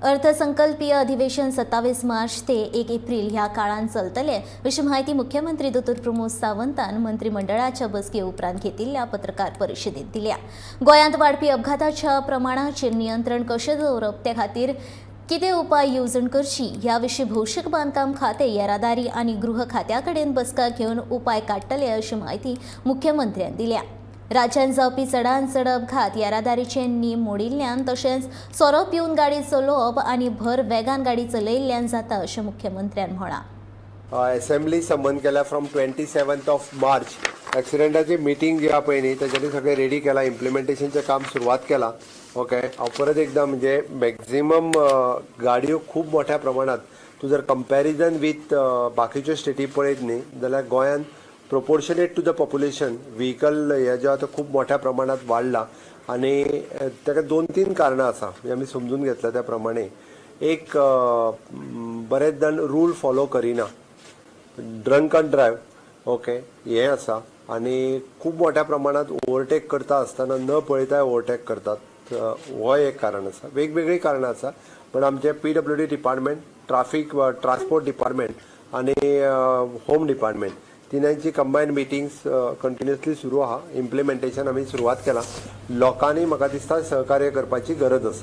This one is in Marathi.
अर्थसंकल्पीय अधिवेशन 27 मार्च ते 1 एप्रिल ह्या काळात चलतले अशी माहिती मुख्यमंत्री दोतोर प्रमोद सावंतान मंत्रिमंडळाच्या बसके उपरांत घेतिल्ल्या पत्रकार परिशदेत दिल्या। गोंयांत वाडपी अपघाताच्या प्रमाणाचेर नियंत्रण कशें दवरप ते खातीर कितें उपाय येवजण करची ह्या विशीं भौशीक बांदकाम खाते, येरादारी आनी गृह खात्या कडेन बसका घेवन उपाय काडटले अशी माहिती मुख्यमंत्र्यांनी दिल्या। राज्यांत जावपी चडांत चड अपघात येरादारीचे नेम मोडिल्ल्यान तशेंच सोरो पिवन गाडी चलोवप आनी भर वेगान गाडी चलयिल्ल्यान जाता अशें मुख्यमंत्र्यांनी म्हळां। असेंब्ली समन केला फ्रॉम 27 मार्च। ॲक्सिडेंटाची मिटींग जी पळय न्ही तेच्यानी सगळें रेडी केला, इम्प्लिमेंटेशनचें काम सुरवात केला। ओके, हांव परत एकदां म्हणजे मॅक्झिमम गाडयो खूब मोठ्या प्रमाणात तूं जर कंपॅरिजन विथ बाकीच्यो स्टेटी पळयत न्ही जाल्यार गोंयांत proportionate to the population vehicle हे जे आतां खूब मोठ्या प्रमाणात वाडला आनी ताका 2-3 कारणां आसा म्हणजे आमी समजून घेतल्या त्या प्रमाणे। एक, बरेच जाण रूल फॉलो करिना, ड्रंक अँड ड्रायव्ह, ओके, हें आसा आनी खूब मोठ्या प्रमाणात ओवरटेक करता आसतना न पळयताय ओवरटेक करतात, हो एक कारण आसा। वेगवेगळी कारणां आसा, पण आमचे PWD डिपार्टमेंट, ट्रान्सपोर्ट डिपार्टमेंट आनी होम डिपार्टमेंट तिनांची कंबायन्ड मिटिंग्स कंटिन्युअसली सुरू आहा। इम्प्लिमेंटेशन आमी सुरवात केला। लोकांनी म्हाका दिसता सहकार्य करपाची गरज आसा।